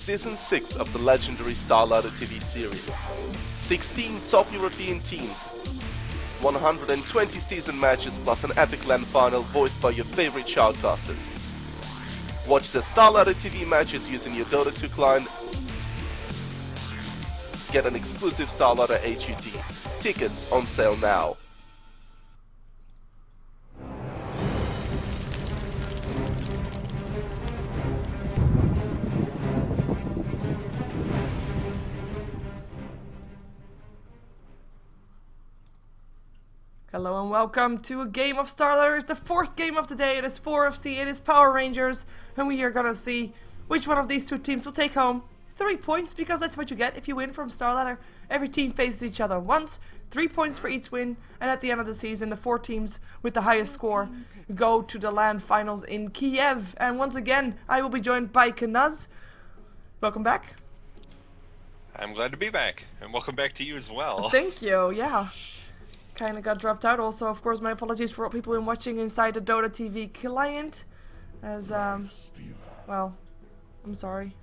Season 6 of the legendary StarLadder TV series. 16 top European teams, 120 season matches plus an epic LAN final voiced by your favorite shoutcasters. Watch the StarLadder TV matches using your Dota 2 client. Get an exclusive StarLadder HUD. Tickets on sale now. Hello and welcome to a game of StarLadder. It's the fourth game of the day. It is 4FC, it is Power Rangers, and we are gonna see which one of these two teams will take home 3 points, because that's what you get if you win from StarLadder. Every team faces each other once, 3 points for each win, and at the end of the season, the 4 teams with the highest score go to the LAN finals in Kiev. And once again, I will be joined by Kanaz. Welcome back. I'm glad to be back, and welcome back to you as well. Thank you, yeah. Kind of got dropped out. Also, of course, my apologies for all people in watching inside the Dota TV client. As, well, I'm sorry.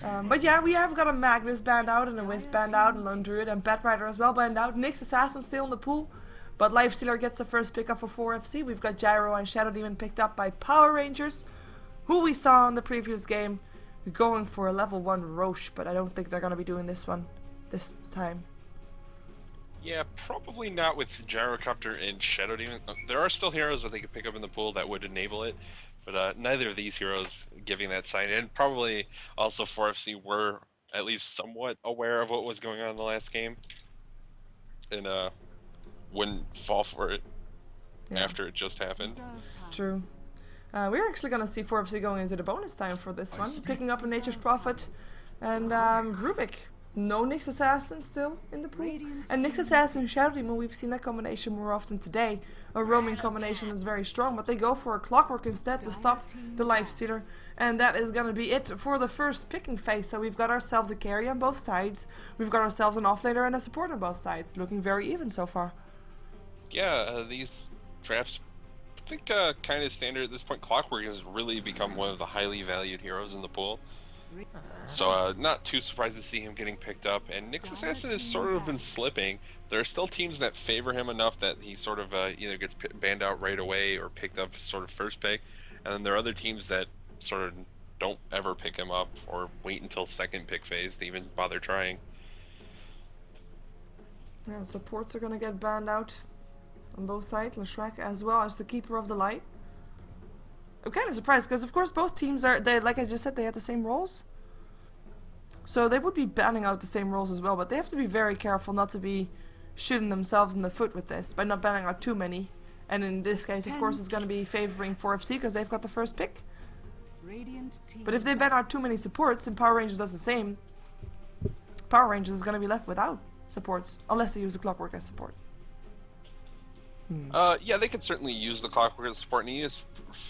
But yeah, we have got a Magnus banned out, and a Wisp banned out, and Lone Druid and Bat Rider as well banned out. Nyx Assassin still in the pool, but Lifestealer gets the first pick up for 4FC. We've got Gyro and Shadow Demon picked up by Power Rangers, who we saw in the previous game going for a level 1 Roche, but I don't think they're going to be doing this one this time. Yeah, probably not with Gyrocopter and Shadow Demon. There are still heroes that they could pick up in the pool that would enable it, but neither of these heroes giving that sign. And probably also 4FC were at least somewhat aware of what was going on in the last game, and wouldn't fall for it after it just happened. True. We're actually going to see 4FC going into the bonus time for this one, picking up a Nature's Prophet and Rubik. No Nyx Assassin still in the pool. And Nyx Assassin and Shadow Demon, we've seen that combination more often today. A roaming combination is very strong, but they go for a Clockwork instead to stop the Lifestealer. And that is going to be it for the first picking phase. So we've got ourselves a carry on both sides. We've got ourselves an offlaner and a support on both sides. Looking very even so far. Yeah, these drafts, I think, kind of standard at this point. Clockwork has really become one of the highly valued heroes in the pool. So not too surprised to see him getting picked up, and Nyx Assassin has sort of been slipping. There are still teams that favor him enough that he sort of either gets banned out right away or picked up sort of first pick, and then there are other teams that sort of don't ever pick him up or wait until second pick phase to even bother trying. Yeah, supports are gonna get banned out on both sides, Leshrac as well as the Keeper of the Light. I'm kind of surprised because, of course, both teams are, like I just said, they had the same roles. So they would be banning out the same roles as well, but they have to be very careful not to be shooting themselves in the foot with this by not banning out too many. And in this case, of course, it's going to be favoring 4FC because they've got the first pick. But if they ban out too many supports and Power Rangers does the same, Power Rangers is going to be left without supports, unless they use the Clockwork as support. Yeah, they could certainly use the Clockwork as support, and he is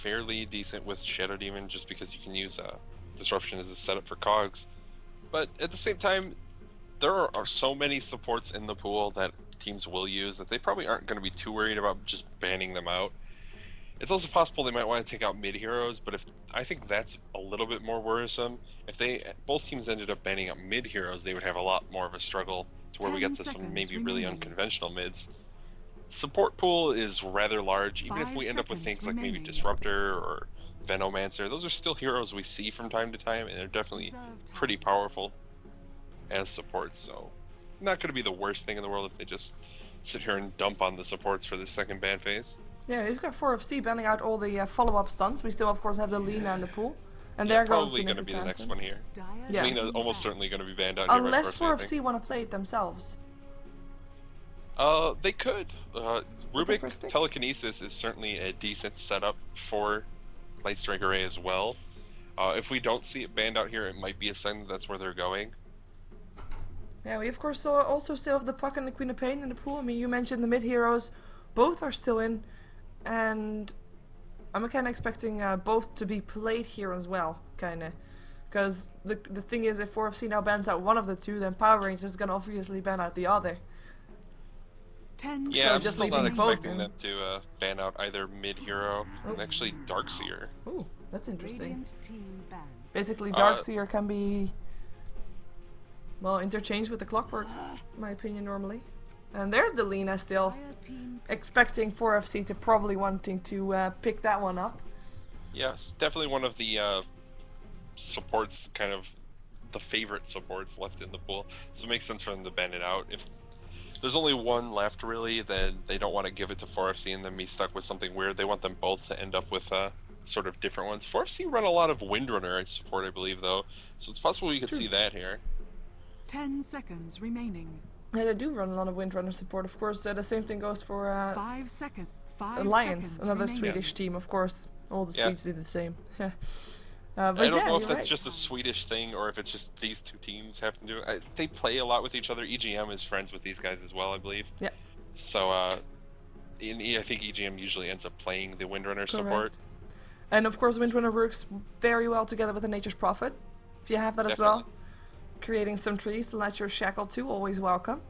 fairly decent with Shadow Demon just because you can use Disruption as a setup for cogs. But at the same time, there are so many supports in the pool that teams will use that they probably aren't going to be too worried about just banning them out. It's also possible they might want to take out mid heroes, but I think that's a little bit more worrisome. If both teams ended up banning out mid heroes, they would have a lot more of a struggle to where we get to some maybe really unconventional mids. Support pool is rather large, even if we end up with things like maybe Disruptor or Venomancer. Those are still heroes we see from time to time, and they're definitely pretty powerful as supports, so not going to be the worst thing in the world if they just sit here and dump on the supports for the second ban phase. Yeah, we've got 4FC banning out all the follow-up stunts. We still, of course, have the Lina in the pool. And there goes probably going to be the next one here. Yeah. Lina's almost certainly going to be banned out unless here by 4FC want to play it themselves. They could. Rubik Telekinesis is certainly a decent setup for Light Strike Array as well. If we don't see it banned out here, it might be a sign that that's where they're going. Yeah, we of course also still have the Puck and the Queen of Pain in the pool. I mean, you mentioned the mid heroes, both are still in, and I'm kind of expecting both to be played here as well, kind of. Because the thing is, if 4FC now bans out one of the two, then Power Rangers is going to obviously ban out the other. Yeah, so I'm just still not leaving expecting them to ban out either mid-hero and actually Darkseer. Ooh, that's interesting. Basically, Darkseer can be, well, interchanged with the Clockwork, in my opinion, normally. And there's the Lena still, expecting 4FC to probably wanting to pick that one up. Yes, definitely one of the supports, kind of the favorite supports left in the pool. So it makes sense for them to bend it out. If there's only one left, really, then they don't want to give it to 4FC and then be stuck with something weird. They want them both to end up with sort of different ones. 4FC run a lot of Windrunner support, I believe, though. So it's possible we could see that here. 10 seconds remaining. Yeah, they do run a lot of Windrunner support, of course. The same thing goes for 5 seconds. Alliance, another Swedish team, of course. All the Swedes do the same. But I don't know if that's right. just a Swedish thing or if it's just these two teams happen to do it. They play a lot with each other. EGM is friends with these guys as well, I believe. Yeah. So, I think EGM usually ends up playing the Windrunner support. And of course, Windrunner works very well together with the Nature's Prophet. If you have that as well. Creating some trees to let your Shackle too, always welcome.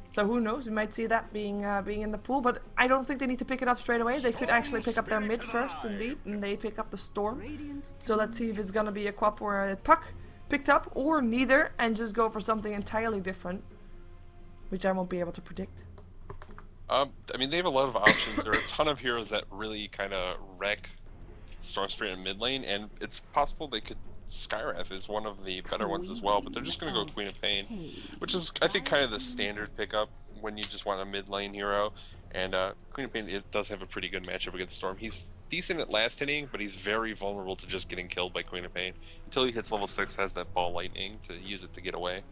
So who knows, we might see that being in the pool, but I don't think they need to pick it up straight away. They could actually pick up their mid first, indeed, and they pick up the Storm. So let's see if it's gonna be a Quap or a Puck picked up, or neither, and just go for something entirely different, which I won't be able to predict. I mean, they have a lot of options. There are a ton of heroes that really kind of wreck Storm Spirit in mid lane, and it's possible they could. Skywrath is one of the better ones as well, but they're just going to go Queen of Pain, which is, I think, kind of the standard pickup when you just want a mid lane hero. And Queen of Pain does have a pretty good matchup against Storm. He's decent at last hitting, but he's very vulnerable to just getting killed by Queen of Pain. Until he hits level 6, has that ball lightning to use it to get away.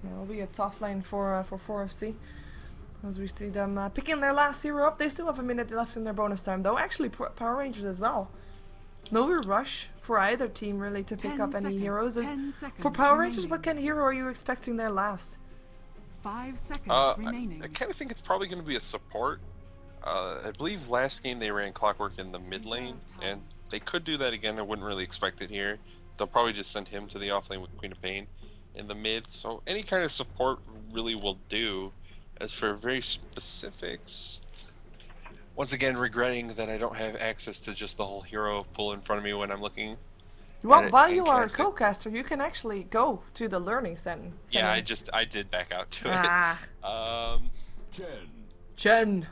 Yeah, it'll be a tough lane for 4FC. As we see them picking their last hero up. They still have a minute left in their bonus time, though. Actually, Power Rangers as well. No rush for either team really to pick up any heroes. For Power Rangers, what kind of hero are you expecting there last? 5 seconds remaining. I kind of think it's probably going to be a support. I believe last game they ran Clockwork in the mid lane, and they could do that again. I wouldn't really expect it here. They'll probably just send him to the off lane with Queen of Pain in the mid. So any kind of support really will do. As for very specifics, once again, regretting that I don't have access to just the whole hero pool in front of me when I'm looking. Well, while you are a co-caster, you can actually go to the learning center. Yeah, I did back out to it. Chen.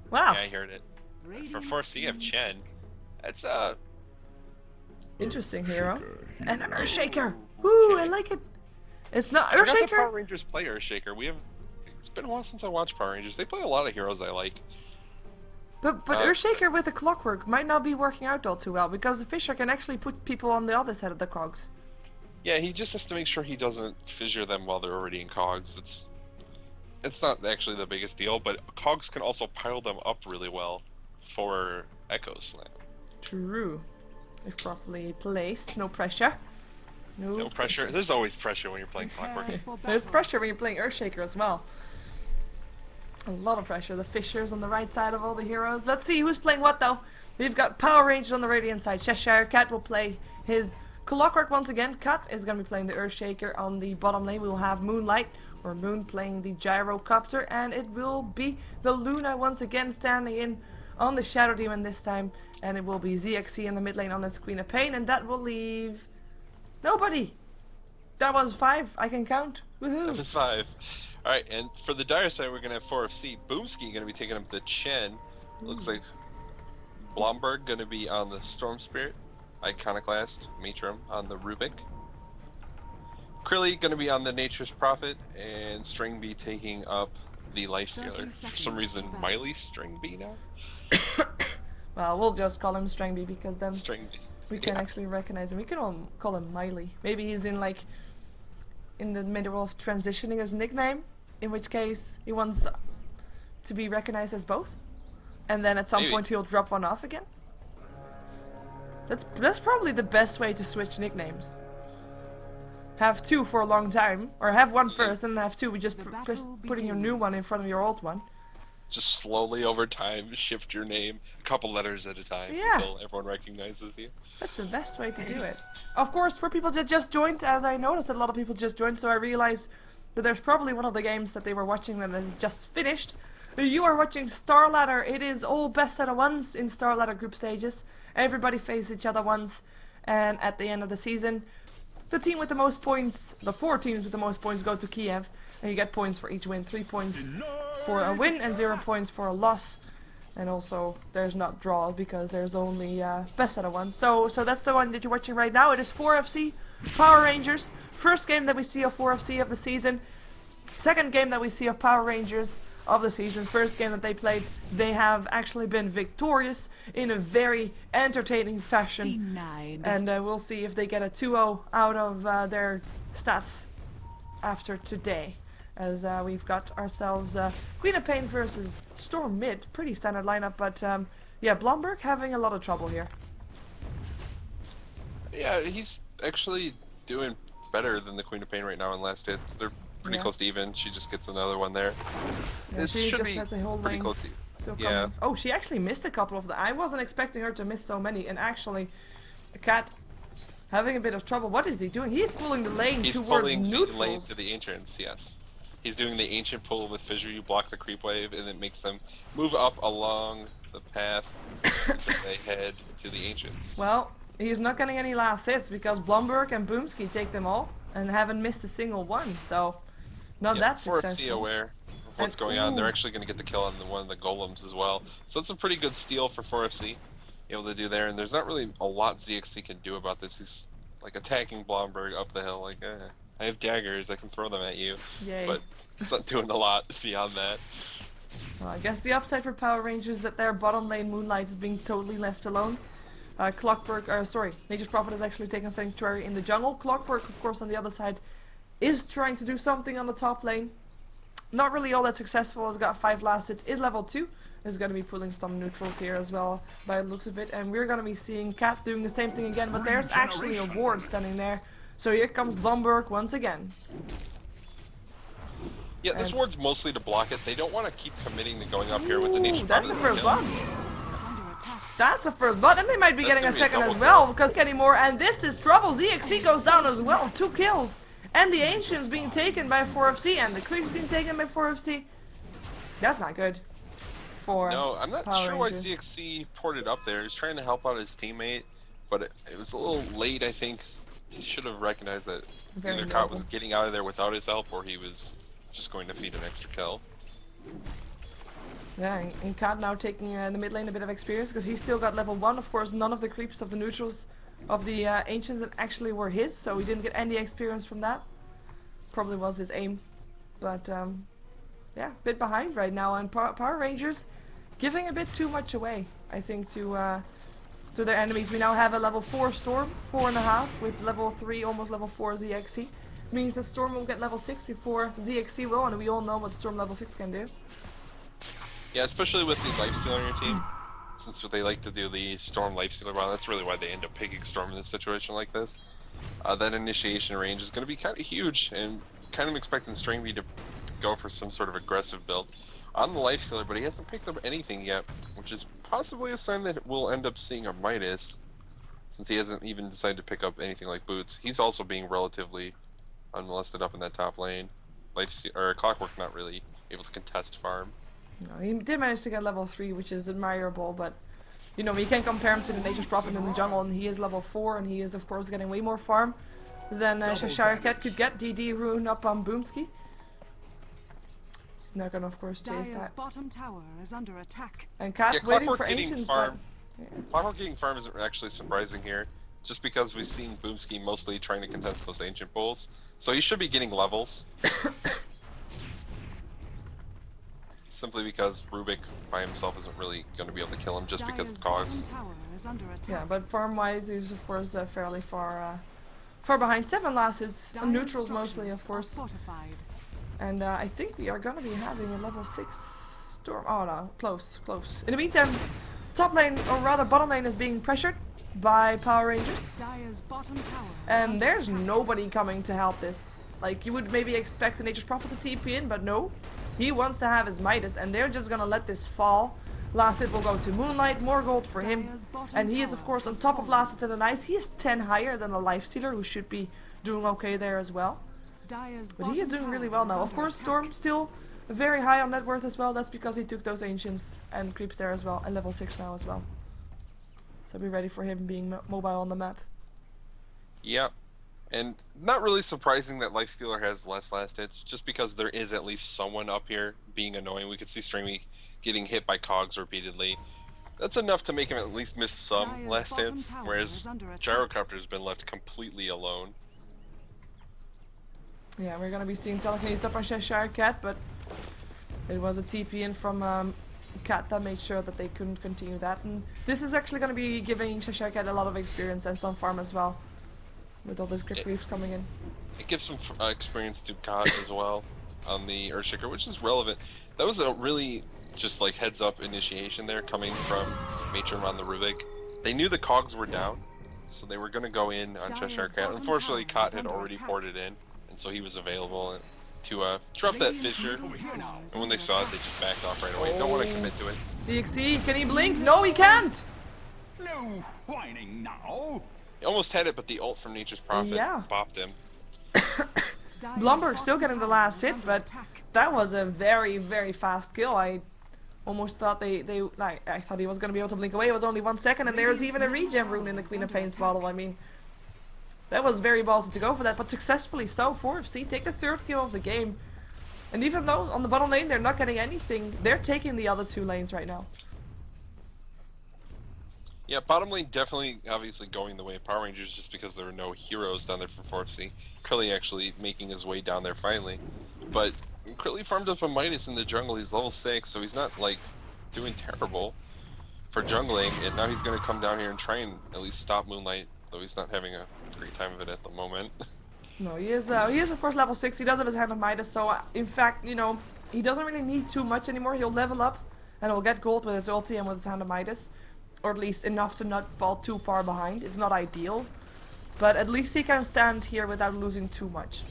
Wow. Yeah, I heard it. For 4C of Chen. That's interesting hero. And an Earthshaker. Woo, I like it. It's not Earthshaker. Power Rangers play Earthshaker. It's been a while since I watched Power Rangers. They play a lot of heroes I like. But Earthshaker with the Clockwork might not be working out all too well, because the Fisher can actually put people on the other side of the cogs. Yeah, he just has to make sure he doesn't fissure them while they're already in cogs. It's not actually the biggest deal, but cogs can also pile them up really well for Echo Slam. True. If properly placed, no pressure. No pressure. There's always pressure when you're playing Clockwork. There's pressure when you're playing Earthshaker as well. A lot of pressure. The Fishers on the right side of all the heroes. Let's see who's playing what though. We've got Power Rangers on the Radiant side. Cheshire Cat will play his Clockwork once again. Cat is going to be playing the Earthshaker on the bottom lane. We will have Moonlight or Moon playing the Gyrocopter, and it will be the Luna once again standing in on the Shadow Demon this time, and it will be ZXC in the mid lane on this Queen of Pain, and that will leave nobody. That was 5. I can count. Woohoo! That was 5. Alright, and for the Dire side, we're going to have 4FC. Boomski going to be taking up the Chen. Looks like Blomberg going to be on the Storm Spirit. Iconoclast, Matrum on the Rubik. Krilly going to be on the Nature's Prophet. And Stringbee taking up the Lifestealer. For some reason, Miley Stringbee now? Well, we'll just call him Stringbee because then Stringbee. we can actually recognize him. We can all call him Miley. Maybe he's in the middle of transitioning his nickname. In which case, he wants to be recognized as both, and then at some point he'll drop one off again. That's probably the best way to switch nicknames. Have 2 for a long time, or have 1 first and then have 2. We just putting your new one in front of your old one. Just slowly over time shift your name a couple letters at a time until everyone recognizes you. That's the best way to do it. Of course, for people that just joined, as I noticed that a lot of people just joined, so I realize that there's probably one of the games that they were watching that is just finished. You are watching StarLadder. It is all best out of ones in StarLadder group stages. Everybody faces each other once, And at the end of the season, the team with the most points, the 4 teams with the most points go to Kiev, and you get points for each win. 3 points for a win and 0 points for a loss. And also, there's not draw because there's only best out of 1. So that's the one that you're watching right now. It is 4FC Power Rangers. First game that we see of 4FC of the season. Second game that we see of Power Rangers of the season. First game that they played, they have actually been victorious in a very entertaining fashion. Denied. And we'll see if they get a 2-0 out of their stats after today. As we've got ourselves Queen of Pain versus Storm mid. Pretty standard lineup, but yeah, Blomberg having a lot of trouble here. Yeah, he's actually doing better than the Queen of Pain right now in last hits. They're pretty close to even. She just gets another one there. Yeah, This she should just be has a whole pretty lane close to still yeah. coming. Oh, she actually missed a couple of them. I wasn't expecting her to miss so many, and actually, a cat having a bit of trouble. What is he doing? He's pulling the lane He's towards pulling the neutrals. lane to the ancients, yes. He's doing the ancient pull with fissure. You block the creep wave, and it makes them move up along the path until they head to the ancients. Well, he's not getting any last hits because Blomberg and Boomski take them all and haven't missed a single one. So, not that 4FC successful. aware of what's And- going on. They're ooh. actually going to get the kill on one of the golems as well. So it's a pretty good steal for 4FC. Able to do there, and there's not really a lot ZXC can do about this. He's like attacking Blomberg up the hill, like, I have daggers, I can throw them at you. Yay. But it's not doing a lot beyond that. Well, I guess the upside for Power Rangers is that their bottom lane Moonlight is being totally left alone. Nature's Prophet is actually taking Sanctuary in the jungle. Clockwork, of course, on the other side, is trying to do something on the top lane. Not really all that successful, has got 5 last hits, is level 2. Is going to be pulling some neutrals here as well, by the looks of it. And we're going to be seeing Cat doing the same thing again, but there's actually a ward standing there. So here comes Blomberg once again. Yeah, this And- ward's mostly to block it. They don't want to keep committing to going up here with the Nature's Ooh, that's Prophet a as first kill. blood. Is under attack. That's a first blood, and they might be That's getting a gonna be a second as double well, kill. because anymore, and this is trouble. ZXC goes down as well, 2 kills. And the Ancients being taken by 4FC, and the Creeps being taken by 4FC. That's not good for No, I'm not Power sure why Rangers. ZXC ported up there. He's trying to help out his teammate, but it was a little late, I think. He should have recognized that Very either Kot noble. was getting out of there without his help, or he was just going to feed an extra kill. Yeah, and Kat now taking the mid lane a bit of experience, because he's still got level 1. Of course, none of the creeps of the neutrals of the Ancients that actually were his, so he didn't get any experience from that. Probably was his aim. But, yeah, a bit behind right now, and Power Rangers giving a bit too much away, I think, to their enemies. We now have a level 4 Storm, 4.5, with level 3, almost level 4 ZXC. Means that Storm will get level 6 before ZXC will, and we all know what Storm level 6 can do. Yeah, especially with the Lifestealer on your team. Since they like to do the Storm Lifestealer run, that's really why they end up picking Storm in a situation like this. That initiation range is going to be kind of huge, and kind of expecting Stringy to go for some sort of aggressive build on the Lifestealer, but he hasn't picked up anything yet, which is possibly a sign that we'll end up seeing a Midas, since he hasn't even decided to pick up anything like boots. He's also being relatively unmolested up in that top lane. Clockwork not really able to contest farm. No, he did manage to get level 3, which is admirable, but you know, you can't compare him to the Nature's Prophet in the jungle, and he is level 4, and he is of course getting way more farm than Cheshire Cat could get. DD rune up on Boomski. He's not gonna of course chase Dire's that. bottom tower is under attack. And Cat Yeah, waiting Clockwork for getting Ancients, farm. but Clockwork getting farm isn't actually surprising here, just because we've seen Boomski mostly trying to contest those ancient bulls, so he should be getting levels. Simply because Rubik by himself isn't really going to be able to kill him just because of Dire's cogs. bottom tower is under attack. yeah, but farm wise he's of course fairly far behind. 7 lasses, Dire's mostly of structures are course. fortified. And I think we are gonna be having a level 6 Storm. Oh no, close. In the meantime, top lane, or rather bottom lane, is being pressured by Power Rangers. Dire's bottom tower is And under there's attack. nobody coming to help this. Like, you would maybe expect the Nature's Prophet to TP in, but no. He wants to have his Midas, and they're just gonna let this fall. Last hit will go to Moonlight, more gold for him. Dire's bottom And he is, of tower course, on has top of fallen. Last Hit and the Ice. He is 10 higher than the Lifestealer, who should be doing okay there as well. Dire's But he is bottom doing really tower well is now. Of under course, attack. Storm still very high on net worth as well. That's because he took those Ancients and Creeps there as well. And level 6 now as well. So be ready for him being mobile on the map. Yep. And not really surprising that Lifestealer has less last hits, just because there is at least someone up here being annoying. We could see Stringy getting hit by cogs repeatedly. That's enough to make him at least miss some Dire's last bottom hits, tower whereas is under attack. Gyrocopter's been left completely alone. Yeah, we're gonna be seeing telekinesis up on Cheshire Cat, but it was a TP in from Cat that made sure that they couldn't continue that. And this is actually gonna be giving Cheshire Cat a lot of experience and some farm as well, with all this Grip Reefs coming in. It gives some experience to God as well on the Earthshaker, which is relevant. That was a really just like heads up initiation there coming from Matron on the Rubik. They knew the cogs were down, so they were going to go in on Dire's Cheshire Cat. bottom Unfortunately, tower Cot is had under already attack. ported in, and so he was available to drop that Radiant's fissure. middle tower is And when they under saw it, attack. they just backed off right away. Don't want to commit to it. CXC, can he blink? No, he can't! No whining now. He almost had it, but the ult from Nature's Prophet Yeah. bopped him. Dire's Blumberg still bottom getting the tower last is hit, under but attack. that was a very, very fast kill. I almost thought I thought he was going to be able to blink away. It was only 1 second, and there's even a regen rune in the Queen of Pain's bottle. I mean, that was very ballsy to go for that, but successfully so. 4FC take the 3rd kill of the game. And even though on the bottom lane they're not getting anything, they're taking the other 2 lanes right now. Yeah, bottom lane definitely obviously going the way of Power Rangers just because there were no heroes down there for 4FC. Curly actually making his way down there finally. But Curly farmed up a Midas in the jungle. He's level 6, so he's not like doing terrible for jungling. And now he's going to come down here and try and at least stop Moonlight, though he's not having a great time of it at the moment. No, he is of course level 6. He does have his Hand of Midas, so in fact, you know, he doesn't really need too much anymore. He'll level up and he'll get gold with his ulti and with his Hand of Midas. Or at least enough to not fall too far behind. It's not ideal, but at least he can stand here without losing too much.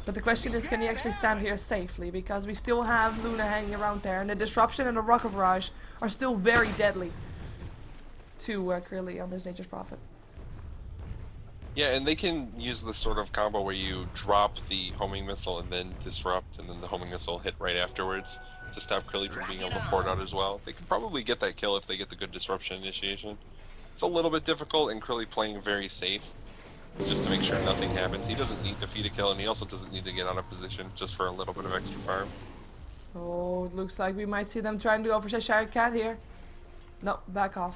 But the question is, can he actually stand here safely? Because we still have Luna hanging around there, and the Disruption and the Rocket Barrage are still very deadly to Curly on this Nature's Prophet. Yeah, and they can use this sort of combo where you drop the homing missile and then disrupt, and then the homing missile hit right afterwards to stop Curly from being able to port out as well. They can probably get that kill if they get the good disruption initiation. It's a little bit difficult, and Curly playing very safe, just to make sure nothing happens. He doesn't need to feed a kill, and he also doesn't need to get out of position just for a little bit of extra farm. Oh, it looks like we might see them trying to go for Cheshire Cat here. No, back off.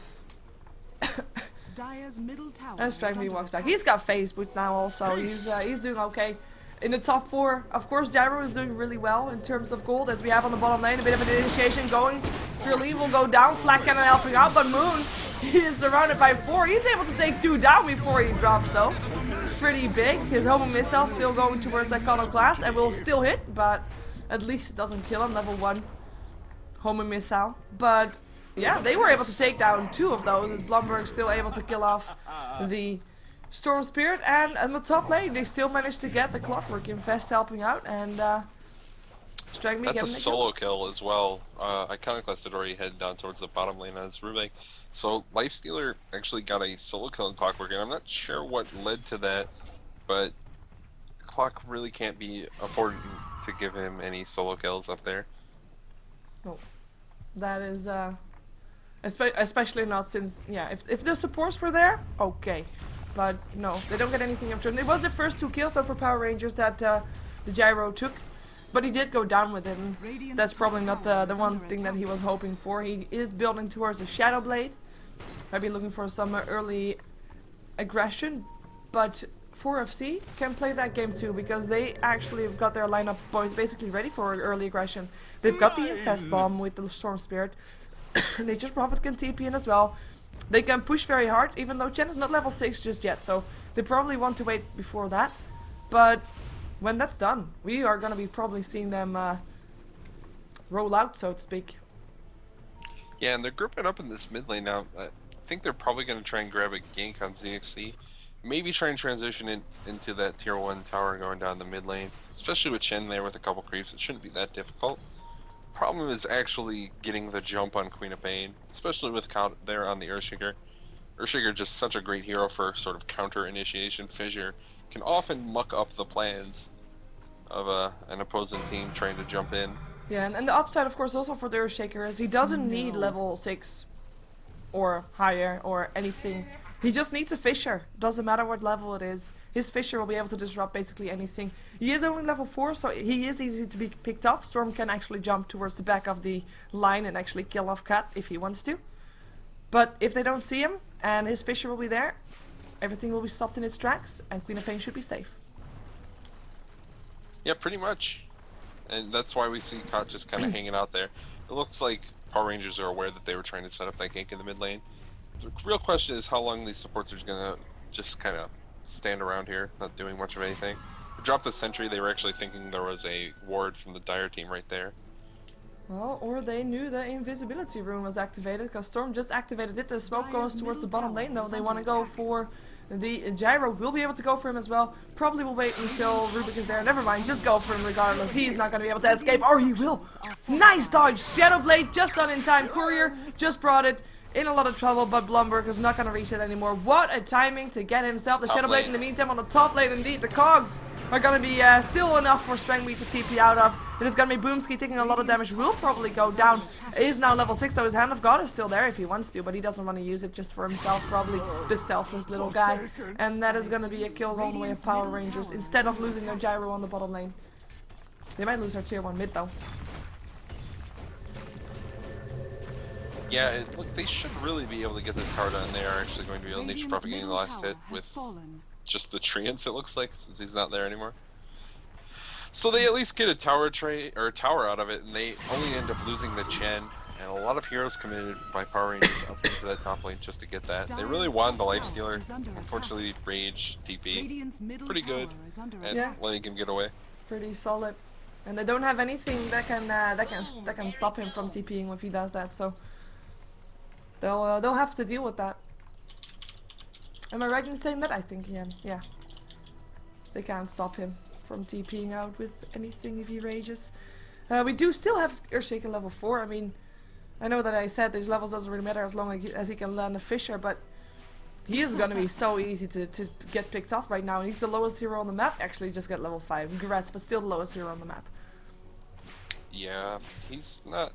Dire's middle tower And is Strangely under walks back. attack. He's got phase boots now also. He's doing okay. In the top 4, of course, Gyro is doing really well in terms of gold, as we have on the bottom lane. A bit of an initiation going. Curly will go down. Flat Cannon helping out, but Moon, he is surrounded by 4. He's able to take 2 down before he drops, though. Pretty big. His Homo Missile still going towards Iconoclast and will still hit, but at least it doesn't kill him. Level 1 Homo Missile. But yeah, they were able to take down 2 of those, as Blumberg still able to kill off the Storm Spirit, and on the top lane they still managed to get the Clockwork Infest helping out, and Strangely That's a getting the solo kill as well. Iconoclast had already headed down towards the bottom lane on his Rubik. So Lifestealer actually got a solo kill in Clockwork, and I'm not sure what led to that, but Clock really can't be afforded to give him any solo kills up there. No, that is especially not since, yeah, if the supports were there, okay. But no, they don't get anything after. It was the first 2 kills though for Power Rangers that the Gyro took, but he did go down with it. And Radiant's that's probably top not tower the is one under thing that attack. he was hoping for. He is building towards a Shadow Blade. Might be looking for some early aggression, but 4FC can play that game too, because they actually have got their lineup boys basically ready for early aggression. They've got the Infest Bomb with the Storm Spirit. Nature's Prophet can TP in as well. They can push very hard, even though Chen is not level 6 just yet, so they probably want to wait before that. But when that's done, we are going to be probably seeing them roll out, so to speak. Yeah, and they're grouping up in this mid lane now. I think they're probably going to try and grab a gank on ZXC. Maybe try and transition into that tier 1 tower going down the mid lane. Especially with Chen there with a couple creeps, it shouldn't be that difficult. Problem is actually getting the jump on Queen of Pain, especially with Count there on the Earthshaker. Earthshaker just such a great hero for sort of counter initiation. Fissure can often muck up the plans of an opposing team trying to jump in. Yeah, and the upside, of course, also for the Earthshaker is he doesn't need level 6 or higher or anything He just needs a Fissure. Doesn't matter what level it is. His Fissure will be able to disrupt basically anything. He is only level 4, so he is easy to be picked off. Storm can actually jump towards the back of the line and actually kill off Cat if he wants to. But if they don't see him and his Fissure will be there, everything will be stopped in its tracks and Queen of Pain should be safe. Yeah, pretty much. And that's why we see Kat just kind of hanging out there. It looks like Power Rangers are aware that they were trying to set up that gank in the mid lane. The real question is how long these supports are going to just kind of stand around here, not doing much of anything. They dropped the sentry, they were actually thinking there was a ward from the Dire team right there. Well, or they knew the invisibility rune was activated, because Storm just activated it. The smoke goes towards the bottom lane though. They want to go for the Gyro. Will be able to go for him as well. Probably will wait until Rubik is there. Never mind, just go for him regardless. He's not going to be able to escape, or he will. Nice dodge. Shadowblade just done in time. Courier just brought it. In a lot of trouble, but Blumberg is not going to reach it anymore. What a timing to get himself the Shadowblade in the meantime on the top lane indeed. The cogs are going to be still enough for Strangbeat to TP out of. It is going to be Boomski taking a lot of damage. Will probably go down. Is now level 6 though. His Hand of God is still there if he wants to, but he doesn't want to use it just for himself probably. The selfless little guy. And that is going to be a kill all the way of Power Rangers instead of losing their Gyro on the bottom lane. They might lose their tier 1 mid though. Yeah, look, they should really be able to get this tower done. They are actually going to be able to Nature's probably getting the last hit with just the treants, it looks like, since he's not there anymore. So they at least get a tower tower out of it, and they only end up losing the Chen. And a lot of heroes committed by Power Rangers up into that top lane just to get that. They really wanted the Lifestealer. Unfortunately, Rage TP pretty good at letting him get away. Pretty solid, and they don't have anything that can stop him from TPing if he does that. So. They'll have to deal with that. Am I right in saying that? I think I am. Yeah. They can't stop him from TPing out with anything if he rages. We do still have Earthshaker level 4. I mean, I know that I said these levels doesn't really matter as long as he can land a Fissure, but he is gonna be so easy to get picked off right now. And he's the lowest hero on the map. Actually, just got level 5. Congrats, but still the lowest hero on the map. Yeah, he's not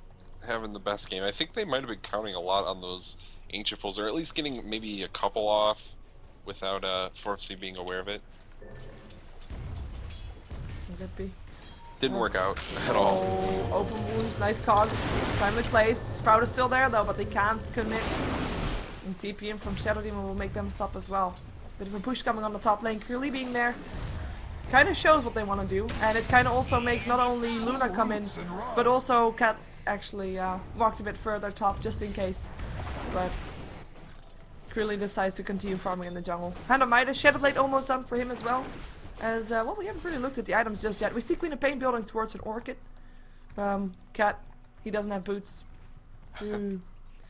having the best game. I think they might have been counting a lot on those ancient pulls, or at least getting maybe a couple off without 4FC being aware of it. Could be. Didn't work out at all. Open wounds, nice cogs, timely placed. Sprout is still there though, but they can't commit. And TPing from Shadow Demon will make them stop as well. Bit of a push coming on the top lane. Curly being there kind of shows what they want to do, and it kind of also makes not only Luna come in, but also Cat actually walked a bit further top just in case. But Curly decides to continue farming in the jungle. Hand of Midas, Shadowblade almost done for him as well. As well, we haven't really looked at the items just yet. We see Queen of Pain building towards an Orchid. Cat, he doesn't have boots. He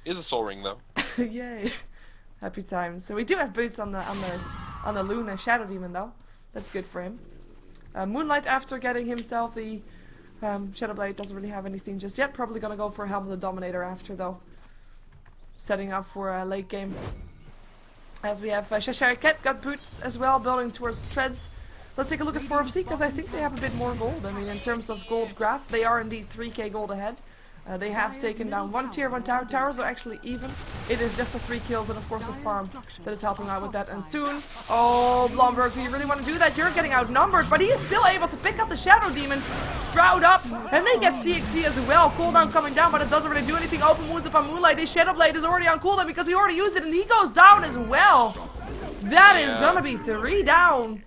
is a soul ring though. Yay! Happy times. So we do have boots on the Luna Shadow Demon though. That's good for him. Moonlight after getting himself the Shadowblade doesn't really have anything just yet. Probably gonna go for Helm of the Dominator after though. Setting up for a late game. As we have Cheshire Cat got boots as well, building towards treads. Let's take a look at 4FC because I think they have a bit more gold. I mean, in terms of gold graph, they are indeed 3k gold ahead. They have taken down one tier 1 tower. Towers are actually even. It is just a 3 kills and of course a farm that is helping out with that. And soon, oh Blomberg, do you really want to do that? You're getting outnumbered, but he is still able to pick up the Shadow Demon, Sprout up, and they get CXC as well. Cooldown coming down, but it doesn't really do anything. Open wounds upon Moonlight. His Shadowblade is already on cooldown because he already used it, and he goes down as well. That is gonna be 3 down.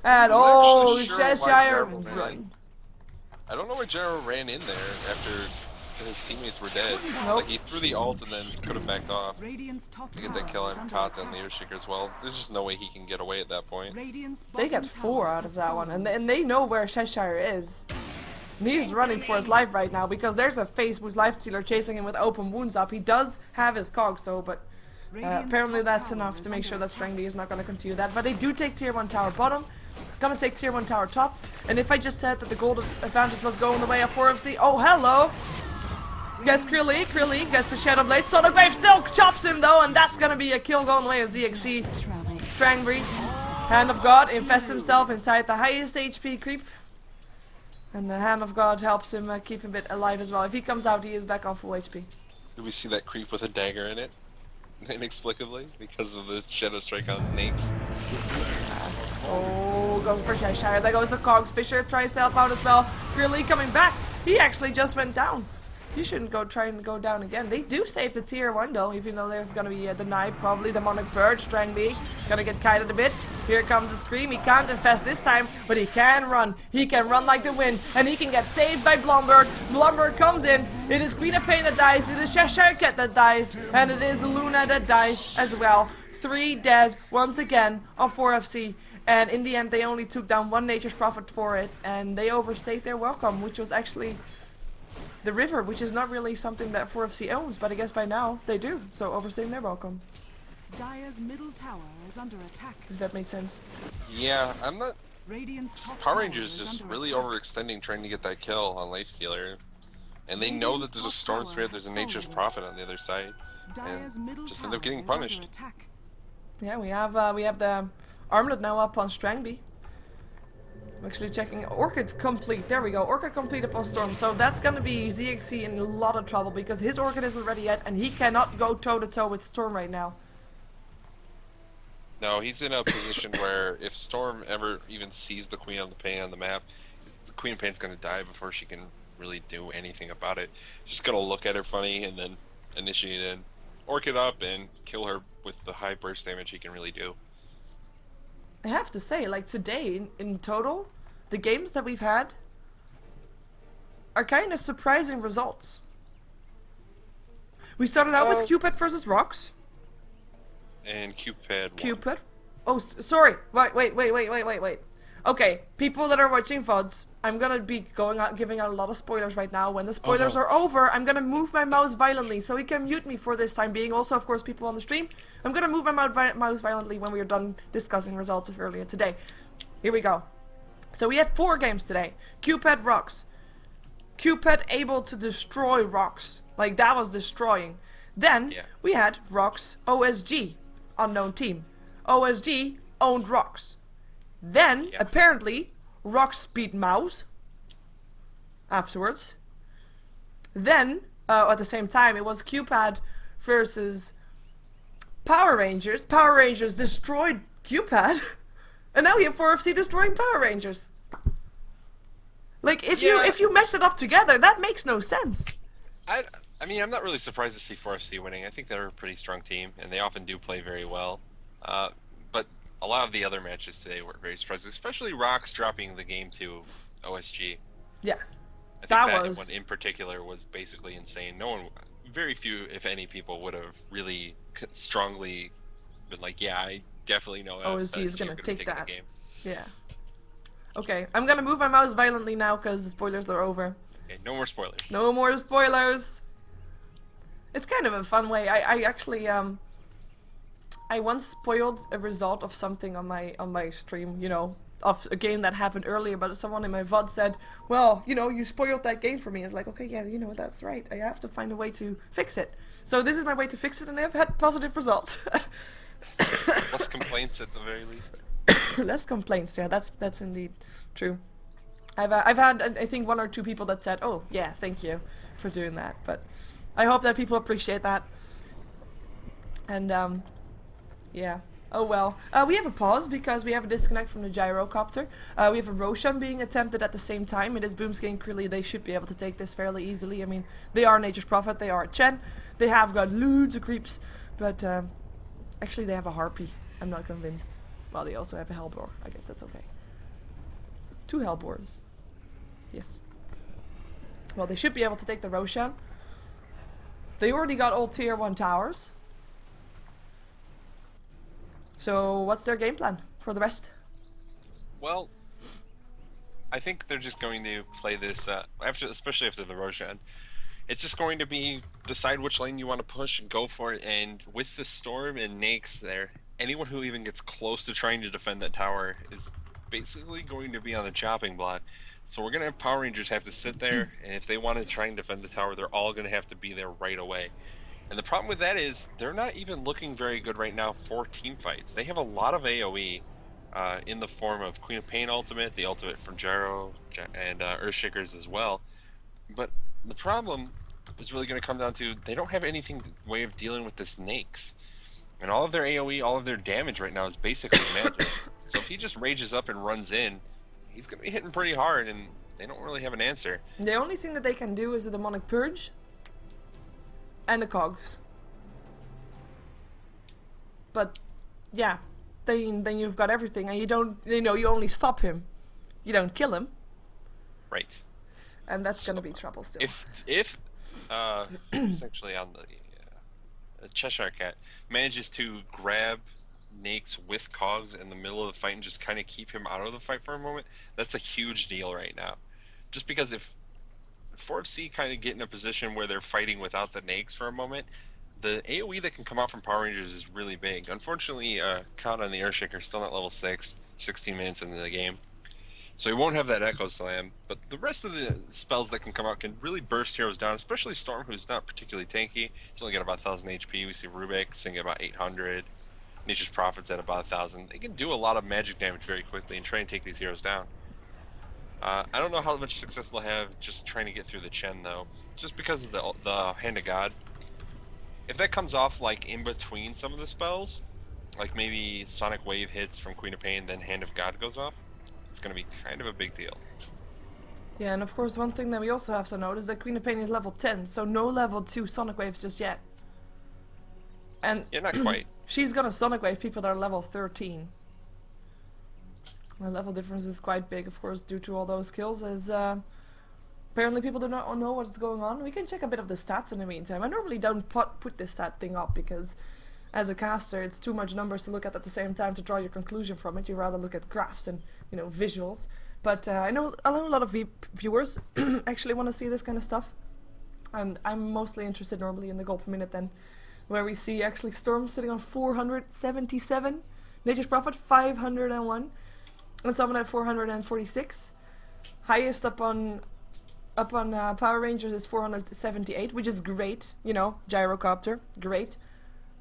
And oh, Cheshire run. I don't know why Gyro ran in there after his teammates were dead. Nope. Like he threw the ult and then could have backed off to get that kill on Kata and the Earthshaker as well. There's just no way he can get away at that point. They get 4 out of that one, and they know where Cheshire is. And he's running for his life right now because there's a face who's Lifestealer chasing him with open wounds up. He does have his cogs though, but apparently that's enough to make sure that Strangby is not going to continue that. But they do take tier 1 tower bottom. Gonna take tier 1 tower top. And if I just said that the gold advantage was going the way of 4FC, oh hello! Gets Krilly gets the Shadowblade. Solargrave still chops him though, and that's gonna be a kill going the way of ZXC. Strangby, Hand of God, infests himself inside the highest HP creep. And the Hand of God helps him keep him a bit alive as well. If he comes out, he is back on full HP. Do we see that creep with a dagger in it? inexplicably because of the Shadow Strike on Nakes. Oh, going for Cheshire. There goes the Cogs. Fisher tries to help out as well. Really coming back. He actually just went down. You shouldn't go try and go down again. They do save the tier 1 though, even though there's gonna be a deny, probably. Demonic Bird, Strangby, gonna get kited a bit. Here comes the Scream. He can't infest this time, but he can run. He can run like the wind, and he can get saved by Blomberg. Blomberg comes in. It is Queen of Pain that dies, it is Cheshire Cat that dies, and it is Luna that dies as well. 3 dead once again on 4FC. And in the end, they only took down 1 Nature's Prophet for it, and they overstayed their welcome, which was actually the river, which is not really something that 4FC owns, but I guess by now they do, so overstaying their welcome. Dire's middle tower is under attack. If that made sense. Yeah, I'm not. Radiant's top Power tower Rangers is just under really attack. overextending trying to get that kill on Lifestealer. And they know that there's a Storm Spirit, there's a Nature's Prophet on the other side. Dire's middle just tower end up getting is under punished. attack. Yeah, we have the Armlet now up on Strangby. I'm actually checking Orchid complete. There we go. Orchid complete upon Storm. So that's gonna be ZXC in a lot of trouble because his Orchid isn't ready yet and he cannot go toe to toe with Storm right now. No, he's in a position where if Storm ever even sees the Queen of the Pain on the map, the Queen of Pain's gonna die before she can really do anything about it. She's gonna look at her funny and then initiate an Orchid up and kill her with the high burst damage he can really do. I have to say, like today, in total, the games that we've had are kind of surprising results. We started out with Cupid versus Rocks. And Cupid won. Cupid. Oh, sorry. Wait. Okay, people that are watching VODs, I'm gonna be giving out a lot of spoilers right now. When the spoilers are over, I'm gonna move my mouse violently, so he can mute me for this time being. Also, of course, people on the stream, I'm gonna move my mouse violently when we are done discussing results of earlier today. Here we go. So we had 4 games today. Cupid Rocks. Cupid able to destroy Rocks. Like, that was destroying. Then, we had Rocks OSG. Unknown team. OSG owned Rocks. Then, apparently, Rocks beat Mouse. Afterwards. Then, at the same time, it was Cupid versus Power Rangers. Power Rangers destroyed Cupid. And now we have 4FC destroying Power Rangers. Like, if you match it up together, that makes no sense. I mean, I'm not really surprised to see 4FC winning. I think they're a pretty strong team, and they often do play very well. But a lot of the other matches today were very surprising, especially Rocks dropping the game to OSG. Yeah. I think that one in particular was basically insane. Very few, if any, people would have really strongly been like, yeah, I definitely know OSG is going to take that. The game. Yeah. Okay, I'm going to move my mouse violently now because the spoilers are over. Okay, no more spoilers. No more spoilers. It's kind of a fun way. I actually I once spoiled a result of something on my stream, you know, of a game that happened earlier, but someone in my VOD said, well, you know, you spoiled that game for me. It's like, okay, yeah, you know, that's right. I have to find a way to fix it. So this is my way to fix it, and I've had positive results. Less complaints at the very least. Less complaints, yeah, that's indeed true. I've had, I think, 1 or 2 people that said, oh, yeah, thank you for doing that, but I hope that people appreciate that. And, yeah. Oh well. We have a pause because we have a disconnect from the gyrocopter. We have a Roshan being attempted at the same time. It is Boomskin. Clearly they should be able to take this fairly easily. I mean, they are Nature's Prophet, they are Chen. They have got loads of creeps. But, actually they have a Harpy. I'm not convinced. Well, they also have a Hellbore. I guess that's okay. 2 Hellbores. Yes. Well, they should be able to take the Roshan. They already got all tier 1 towers. So, what's their game plan for the rest? Well, I think they're just going to play this, especially after the Roshan. It's just going to be decide which lane you want to push and go for it. And with the Storm and Nakes there, anyone who even gets close to trying to defend that tower is basically going to be on the chopping block. So we're going to have Power Rangers have to sit there, and if they want to try and defend the tower, they're all going to have to be there right away. And the problem with that is they're not even looking very good right now for team fights. They have a lot of AoE in the form of Queen of Pain ultimate, the ultimate from Gyro, and Earthshakers as well. But the problem is really going to come down to they don't have anything way of dealing with this Nakes. And all of their AoE, all of their damage right now is basically magic. So if he just rages up and runs in, he's going to be hitting pretty hard, and they don't really have an answer. The only thing that they can do is a demonic purge and the cogs. But yeah, then you've got everything, and you don't, you only stop him. You don't kill him. Right. And that's gonna be trouble still. If it's actually on the Cheshire Cat manages to grab Nakes with cogs in the middle of the fight and just kind of keep him out of the fight for a moment, that's a huge deal right now. Just because if 4FC kind of get in a position where they're fighting without the Nakes for a moment, the AoE that can come out from Power Rangers is really big. Unfortunately, Kana and the Earthshaker are still not level 6, 16 minutes into the game. So he won't have that Echo Slam, but the rest of the spells that can come out can really burst heroes down, especially Storm, who's not particularly tanky. He's only got about 1,000 HP. We see Rubik sitting at about 800. Nature's Prophet's at about 1,000. They can do a lot of magic damage very quickly and try and take these heroes down. I don't know how much success they'll have just trying to get through the Chen, though. Just because of the Hand of God. If that comes off like in between some of the spells, like maybe Sonic Wave hits from Queen of Pain, then Hand of God goes off, it's going to be kind of a big deal. Yeah, and of course one thing that we also have to note is that Queen of Pain is level 10, so no level 2 Sonic Waves just yet. And Yeah, not quite. she's gonna Sonic Wave people that are level 13. The level difference is quite big, of course, due to all those kills, as apparently people do not know what's going on. We can check a bit of the stats in the meantime. I normally don't put this stat thing up because as a caster it's too much numbers to look at the same time to draw your conclusion from it. You rather look at graphs and visuals. But I know a lot of viewers actually want to see this kind of stuff, and I'm mostly interested normally in the goal per minute then, where we see actually Storm sitting on 477, Nature's Prophet 501, and someone at 446. Highest up on Power Rangers is 478, which is great, gyrocopter, great.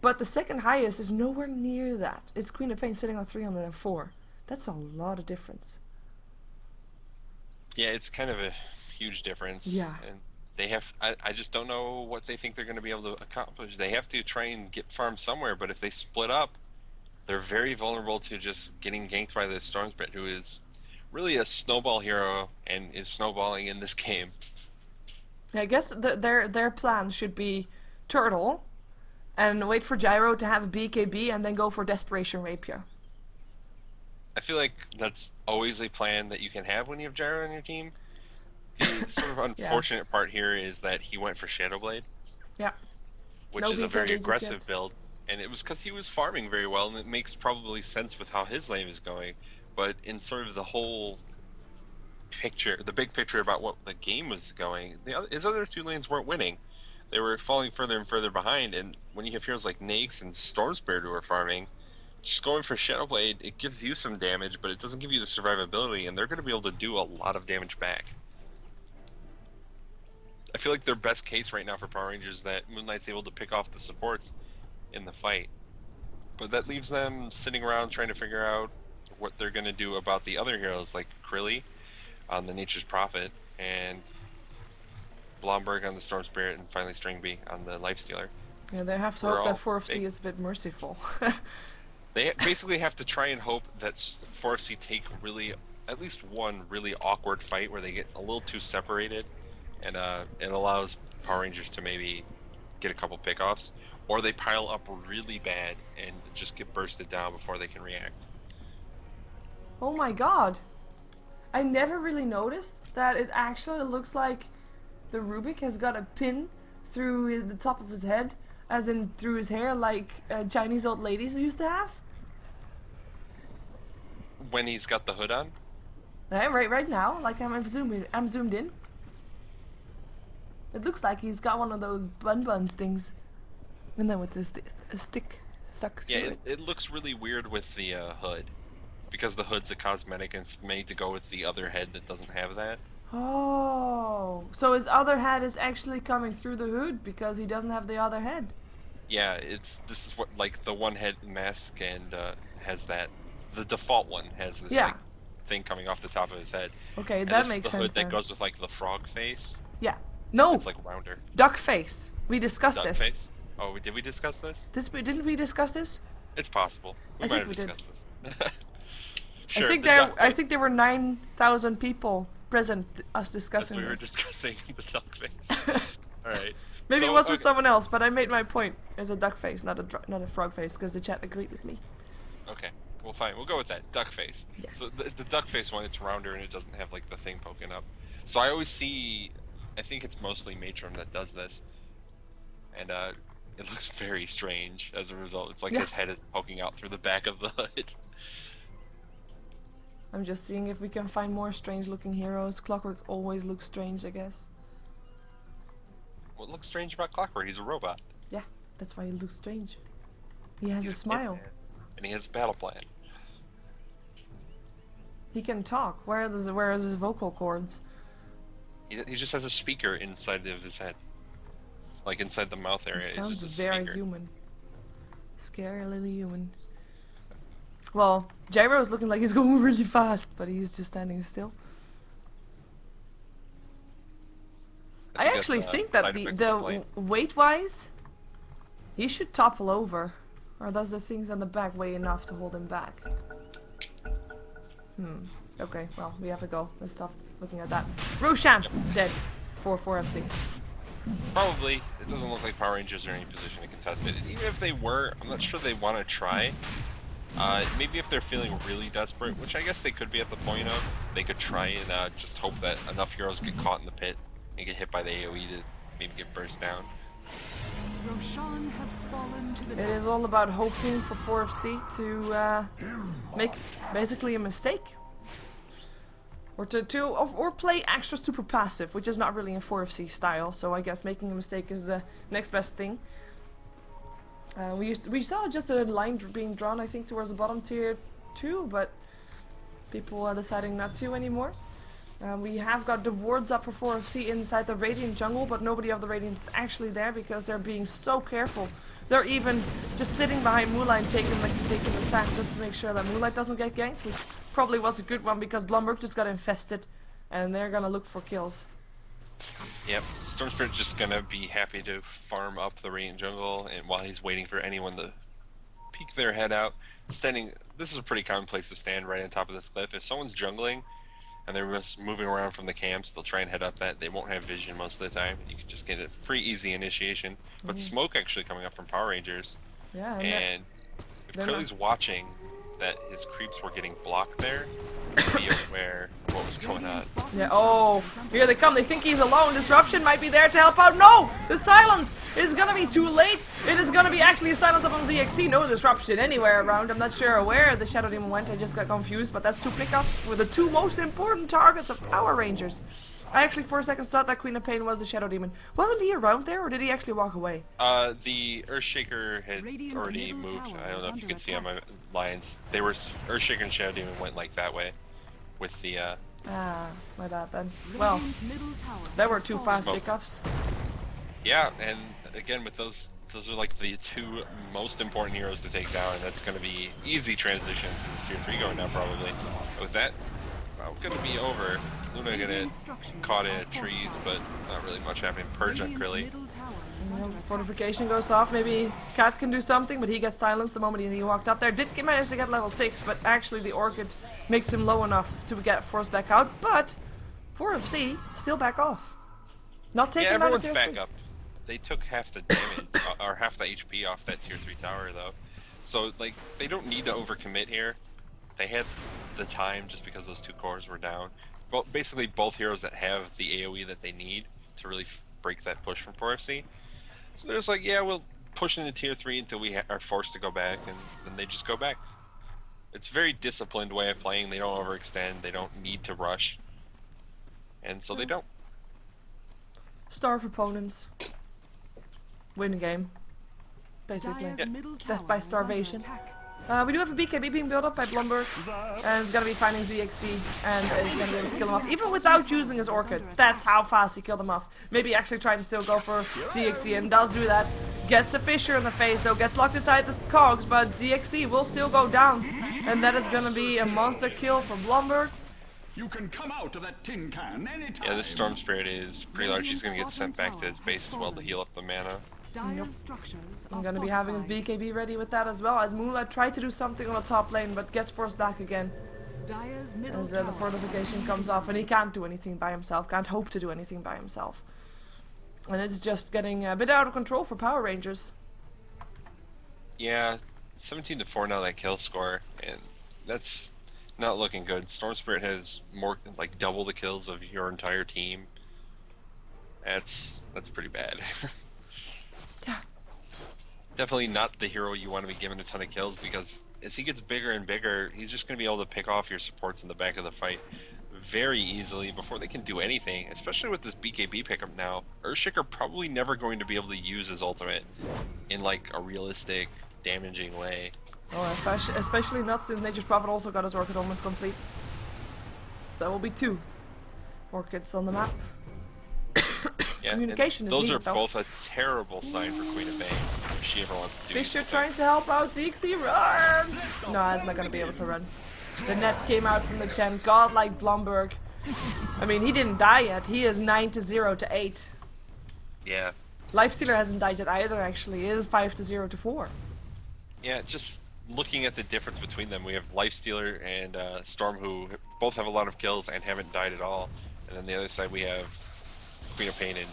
But the second highest is nowhere near that. It's Queen of Pain sitting on 304. That's a lot of difference. Yeah, it's kind of a huge difference. Yeah. And they have, I just don't know what they think they're going to be able to accomplish. They have to try and get farm somewhere, but if they split up, they're very vulnerable to just getting ganked by this Stormspirit, who is really a snowball hero and is snowballing in this game. I guess their plan should be Turtle and wait for Gyro to have a BKB and then go for Desperation Rapier. I feel like that's always a plan that you can have when you have Gyro on your team. The sort of unfortunate part here is that he went for Shadowblade. Yeah. Which No is a BKB very just aggressive yet. build. And it was because he was farming very well, and it makes probably sense with how his lane is going. But in sort of the whole picture, the big picture about what the game was going, his other two lanes weren't winning. They were falling further and further behind, and when you have heroes like Nakes and Stormspirit who are farming, just going for Shadowblade, it gives you some damage, but it doesn't give you the survivability, and they're going to be able to do a lot of damage back. I feel like their best case right now for Power Rangers is that Moonlight's able to pick off the supports in the fight. But that leaves them sitting around trying to figure out what they're going to do about the other heroes, like Krilly on the Nature's Prophet, and Blomberg on the Storm Spirit, and finally Stringby on the Lifestealer. Yeah, they have to hope that 4FC is a bit merciful. They basically have to try and hope that 4FC take at least one really awkward fight where they get a little too separated, and it allows Power Rangers to maybe get a couple pickoffs, or they pile up really bad and just get bursted down before they can react. Oh my god! I never really noticed that it actually looks like the Rubik has got a pin through the top of his head, as in through his hair, like Chinese old ladies used to have. When he's got the hood on? Right now, like I'm zoomed in. It looks like he's got one of those buns things, and then with this a stick stuck through Yeah, it. it looks really weird with the hood, because the hood's a cosmetic and it's made to go with the other head that doesn't have that. Oh, so his other head is actually coming through the hood because he doesn't have the other head. Yeah, this is what, like, the one head mask and has that. The default one has this like thing coming off the top of his head. Okay, And that this makes is the sense hood then. that goes with like the frog face. Yeah. No, It's like rounder. duck face. We discussed Duck this. face. Oh, did we discuss this? Didn't we discuss this? It's possible. We I might think we have did. discussed this. Sure, I think there were 9,000 people present us discussing we were this. discussing the duck face. Alright. Maybe So, it was with okay. someone else, but I made my point as a duck face, not a frog face, because the chat agreed with me. Okay, well fine, we'll go with that. Duck face. Yeah. So the duck face one, it's rounder and it doesn't have like the thing poking up. So I always see, I think it's mostly Matron that does this, and it looks very strange as a result. It's like Yeah. his head is poking out through the back of the hood. I'm just seeing if we can find more strange-looking heroes. Clockwork always looks strange, I guess. What looks strange about Clockwork? He's a robot. Yeah, that's why he looks strange. He has a He's smile. Hitman, and he has a battle plan. He can talk. Where are his vocal cords? He just has a speaker inside of his head. Like inside the mouth area. It It's sounds just a very speaker. human. Scary little human. Well, Gyro's looking like he's going really fast, but he's just standing still. I that's, actually think that side effect of the plane. weight-wise, he should topple over. Or does the things on the back weigh enough to hold him back? Okay, well, we have to go. Let's stop looking at that. Roshan! Dead. 4-4 FC. Probably. It doesn't look like Power Rangers are in any position to contest it. And even if they were, I'm not sure they want to try. Maybe if they're feeling really desperate, which I guess they could be at the point of, they could try and just hope that enough heroes get caught in the pit and get hit by the AoE to maybe get burst down. Roshan has fallen to the It is all about hoping for 4FC to make basically a mistake. Or play extra super passive, which is not really in 4FC style, so I guess making a mistake is the next best thing. We saw just a line being drawn, I think, towards the bottom tier 2, but people are deciding not to anymore. We have got the wards up for 4FC inside the Radiant jungle, but nobody of the Radiant is actually there because they're being so careful. They're even just sitting behind Moonlight taking the sack just to make sure that Moonlight doesn't get ganked, which probably was a good one because Blumberg just got infested and they're gonna look for kills. Yep, Storm Spirit's just gonna be happy to farm up the Radiant jungle, and while he's waiting for anyone to peek their head out, this is a pretty common place to stand right on top of this cliff. If someone's jungling and they're just moving around from the camps, they'll try and head up that. They won't have vision most of the time. You can just get a free, easy initiation. But smoke actually coming up from Power Rangers. Yeah, And if they're Curly's watching that his creeps were getting blocked there, be aware of what was going on. yeah. Oh, here they come. They think he's alone. Disruption might be there to help out. No, the silence is gonna be too late. It is gonna be actually a silence up on ZXC. No disruption anywhere around. I'm not sure where the Shadow Demon went. I just got confused. But that's two pickups with the two most important targets of Power Rangers. I actually for a second thought that Queen of Pain was the Shadow Demon. Wasn't he around there, or did he actually walk away? The Earthshaker had Radiant's already middle moved. tower I don't is know if you under can see on my attack. lines. They were Earthshaker and Shadow Demon went like that way, with the Ah, my bad then. Well, Radiant's middle tower there were has two fallen. fast Smoke. pickups. yeah. And again, with those are like the two most important heroes to take down, and that's going to be easy transition to this tier 3 going down probably. With that, going to be over. Luna gonna get caught in trees, but not really much happening. Purge on Radiant's Krilly. middle tower is under attack. Fortification goes off. Maybe Cat can do something, but he gets silenced the moment he walked up there. Did manage to get level 6, but actually the Orchid makes him low enough to get forced back out. But 4FC still back off. Not taking Yeah, out a everyone's tier back 3. up. They took half the damage, or half the HP off that tier 3 tower though. So like, they don't need to overcommit here. They had the time just because those two cores were down. Well, basically both heroes that have the AoE that they need to really break that push from 4FC. So they're just like, yeah, we'll push into tier 3 until we are forced to go back, and then they just go back. It's a very disciplined way of playing. They don't overextend. They don't need to rush. And so they don't. Starve opponents. Win the game. Basically. Dire's middle Death tower by is under starvation. attack. We do have a BKB being built up by Blumberg, and it's gonna be finding ZXC, and is gonna be able to kill him off, even without using his Orchid. That's how fast he killed him off. Maybe actually try to still go for ZXC, and does do that. Gets the Fissure in the face, though, gets locked inside the cogs, but ZXC will still go down, and that is gonna be a monster kill for Blumberg. You can come out of that tin can anytime. Yeah, this Storm Spirit is pretty large. He's gonna get sent back to his base as well to heal up the mana. Dire's structures I'm are gonna be having his fortified. BKB ready with that as well, as Moonlight tried to do something on the top lane, but gets forced back again. Dire's middle As tower the has fortification been comes off, and he denied. can't do anything by himself, can't hope to do anything by himself. And it's just getting a bit out of control for Power Rangers. Yeah, 17-4 now that kill score, and that's not looking good. Storm Spirit has more, like double the kills of your entire team. That's pretty bad. Yeah. Definitely not the hero you want to be given a ton of kills, because as he gets bigger and bigger, he's just going to be able to pick off your supports in the back of the fight very easily before they can do anything, especially with this BKB pickup now. Earthshaker probably never going to be able to use his ultimate in like a realistic, damaging way. Oh, especially not since Nature's Prophet also got his Orchid almost complete. So that will be 2 Orchids on the map. Yeah, Communication is those needed, are though. both a terrible sign for Queen of Bang if she ever wants to do Fisher anything. trying to help out Zixi, run! No, he's not gonna be able to run. The net came out from the Chen, godlike Blomberg. I mean, he didn't die yet. He is 9-0 to 8. Yeah, Lifestealer hasn't died yet either, actually. It is 5-0 to 4. yeah, just looking at the difference between them, we have Lifestealer and Storm, who both have a lot of kills and haven't died at all. And then the other side we have Queen of Pain and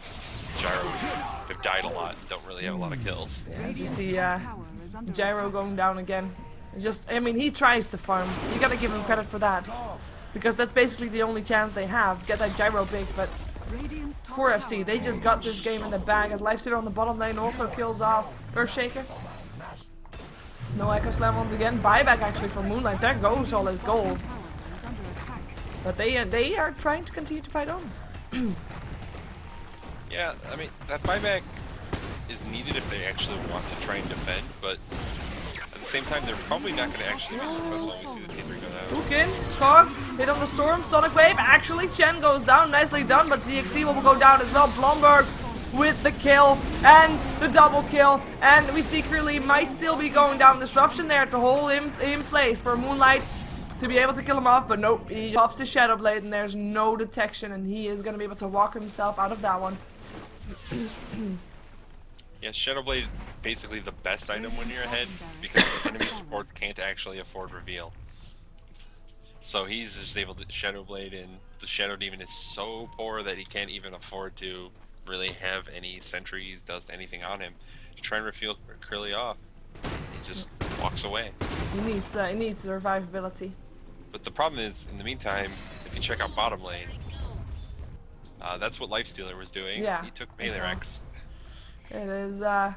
Gyro, who have died a lot and don't really have a lot of kills. Yeah, as you Radiant's see, top tower is under Gyro attack. going down again. I mean, he tries to farm. You gotta give him credit for that. Because that's basically the only chance they have. Get that Gyro big, but Radiant's top 4FC, tower they just got this game in the bag, as Lifestealer on the bottom lane also kills off Earthshaker. No Echo Slam once again. Buyback actually for Moonlight. There goes all his gold. tower is under attack. But they are trying to continue to fight on. Yeah, I mean, that buyback is needed if they actually want to try and defend, but at the same time, they're probably not going to actually be successful when we see the T3 go down. Lukin, Cogs, hit on the storm, Sonic Wave. Actually, Chen goes down, nicely done, but ZXC will go down as well. Blomberg with the kill and the double kill, and we secretly might still be going down. Disruption there to hold him in place for Moonlight to be able to kill him off, but nope, he pops his Shadow Blade and there's no detection, and he is going to be able to walk himself out of that one. Yeah, Shadowblade basically the best item when you're ahead because enemy supports can't actually afford reveal. So he's just able to Shadowblade, and the Shadow Demon is so poor that he can't even afford to really have any sentries, dust, anything on him to try and reveal Curly off. He just walks away. He needs survivability. But the problem is, in the meantime, if you check out bottom lane, that's what Lifestealer was doing. Yeah, He took I melee saw. Rex. It is, yeah,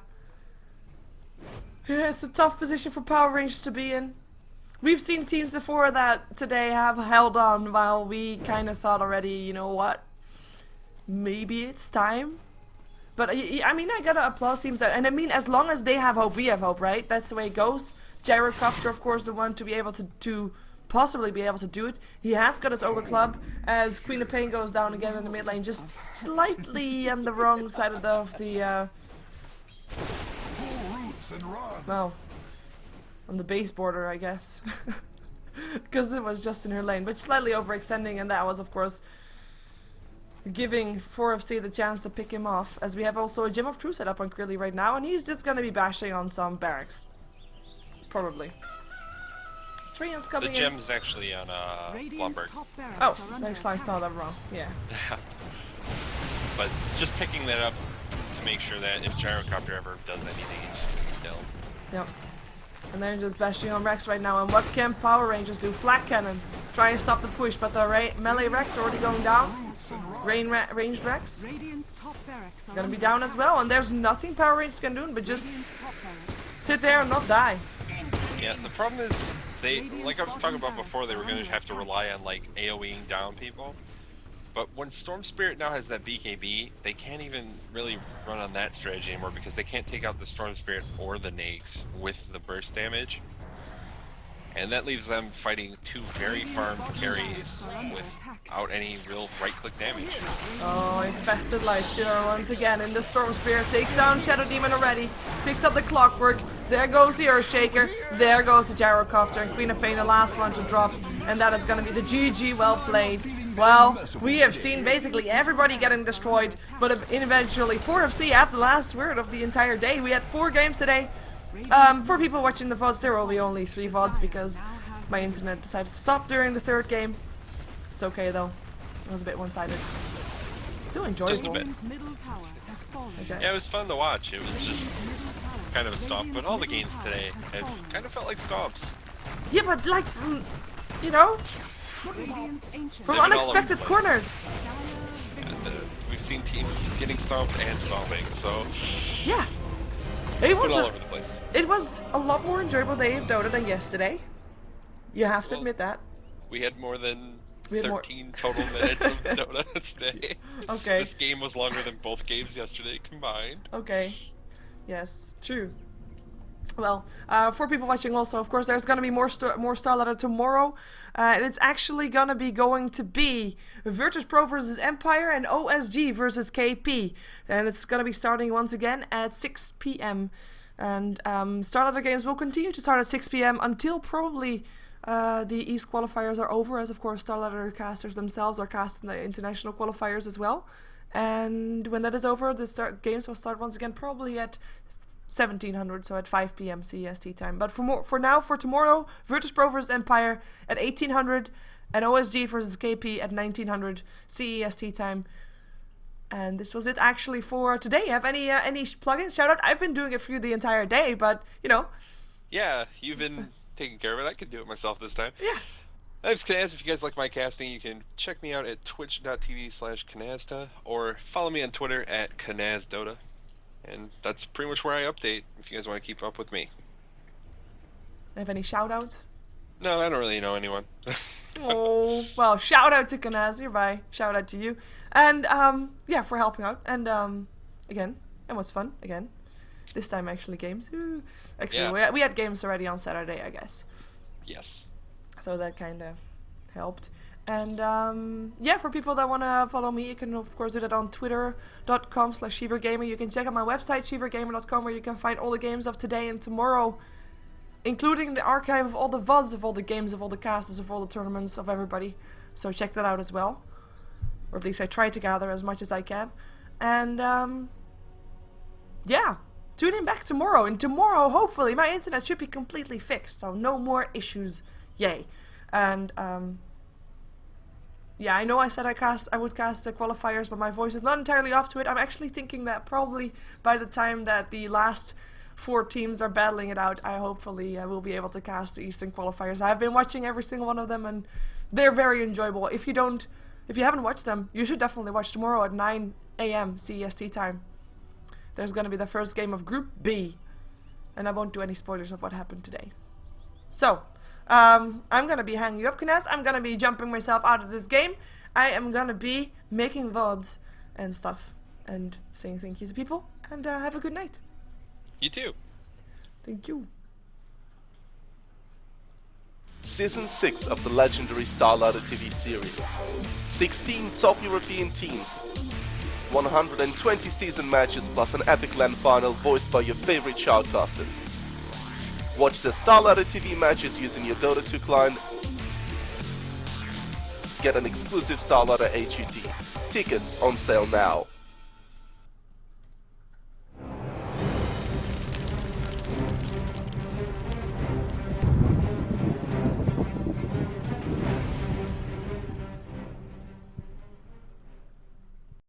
it's a tough position for Power Rangers to be in. We've seen teams before that today have held on while we kind of thought already, you know what, maybe it's time. But I mean, I gotta applaud teams that, and I mean, as long as they have hope, we have hope, right? That's the way it goes. Gyrocopter, of course, the one to be able to possibly be able to do it. He has got his Ogre Club as Queen of Pain goes down again in the mid lane, just slightly on the wrong side of the well, on the base border, I guess. Because it was just in her lane, but slightly overextending, and that was, of course, giving 4FC the chance to pick him off, as we have also a Gem of Truth set up on Crilly right now, and he's just going to be bashing on some barracks. Probably. Trian's The coming in. gem's actually on Radiant's Blomberg. top barracks Oh, are under next I attack. saw that wrong. Yeah. But just picking that up to make sure that if Gyrocopter ever does anything, it's just killed. Yep. And they're just bashing on Rex right now. And what can Power Rangers do? Flak Cannon. Try and stop the push, but the melee Rex are already going down. Ranged Rex. Radiant's top barracks are Gonna be under down attack. as well. And there's nothing Power Rangers can do but just Radiant's top barracks. sit there and not die. Yeah, the problem is they, like I was talking about before, they were going to have to rely on like AoEing down people. But when Storm Spirit now has that BKB, they can't even really run on that strategy anymore because they can't take out the Storm Spirit or the Nags with the burst damage. And that leaves them fighting two very farm carries without any real right-click damage. Oh, infested Lifestealer once again in the Storm Spear. Takes down Shadow Demon already. Picks up the Clockwork. There goes the Earthshaker. There goes the Gyrocopter. And Queen of Pain, the last one to drop. And that is going to be the GG. Well played. Well, we have seen basically everybody getting destroyed. But eventually, 4FC have the last word of the entire day. We had 4 games today. For people watching the VODs, there will be only 3 VODs because my internet decided to stop during the 3rd game. It's okay though. It was a bit one-sided. Still enjoyable. Just a bit. Yeah, it was fun to watch. It was just kind of a stop, but all the games today have kind of felt like stops. Yeah, but like from, you know, from unexpected corners. We've seen teams getting stomped and stomping, so Yeah. It was all a, over the place. it was a lot more enjoyable day of Dota than yesterday. You have to admit that. We had more than We had 13 total minutes of Dota today. Okay. This game was longer than both games yesterday combined. Okay. Yes, true. Well, for people watching also, of course, there's going to be more StarLadder tomorrow. And it's actually going to be Virtus Pro versus Empire and OSG versus KP. And it's going to be starting once again at 6 p.m. And StarLadder games will continue to start at 6 p.m. until probably the East qualifiers are over, as of course StarLadder casters themselves are casting the international qualifiers as well. And when that is over, the games will start once again probably at 1700, so at 5 p.m. CEST time. But for tomorrow, Virtus Pro versus Empire at 1800 and OSG versus KP at 1900 CEST time. And this was it actually for today. Have any plugins? Shout out. I've been doing it for you the entire day, but you know. Yeah, you've been taking care of it. I could do it myself this time. Yeah. I'm Kanaz. If you guys like my casting, you can check me out at twitch.tv/Kanazta or follow me on Twitter at KanazDota. And that's pretty much where I update if you guys want to keep up with me. Have any shout outs? No, I don't really know anyone. Oh, well, shout out to Kanaz, hereby. Shout out to you. And, yeah, for helping out. And, again, it was fun, again. This time, actually, games. Ooh. Actually, Yeah. we had games already on Saturday, I guess. Yes. So that kind of helped. And, yeah, for people that want to follow me, you can, of course, do that on twitter.com/SheeverGaming. You can check out my website, SheeverGamer.com, where you can find all the games of today and tomorrow, including the archive of all the VODs, of all the games, of all the casters, of all the tournaments, of everybody. So check that out as well. Or at least I try to gather as much as I can. And, yeah, tune in back tomorrow. And tomorrow, hopefully, my internet should be completely fixed. So no more issues. Yay. And, yeah, I know I said I would cast the qualifiers, but my voice is not entirely up to it. I'm actually thinking that probably by the time that the last 4 teams are battling it out, I hopefully will be able to cast the Eastern qualifiers. I've been watching every single one of them, and they're very enjoyable. If you haven't watched them, you should definitely watch tomorrow at 9 a.m. CEST time. There's going to be the first game of Group B, and I won't do any spoilers of what happened today. So, I'm gonna be hanging you up, Kanaz. I'm gonna be jumping myself out of this game. I am gonna be making VODs and stuff and saying thank you to people, and have a good night. You too. Thank you. Season 6 of the legendary StarLadder TV series. 16 top European teams. 120 season matches plus an epic LAN final voiced by your favorite shoutcasters. Watch the StarLadder TV matches using your Dota 2 client. Get an exclusive StarLadder HUD. Tickets on sale now.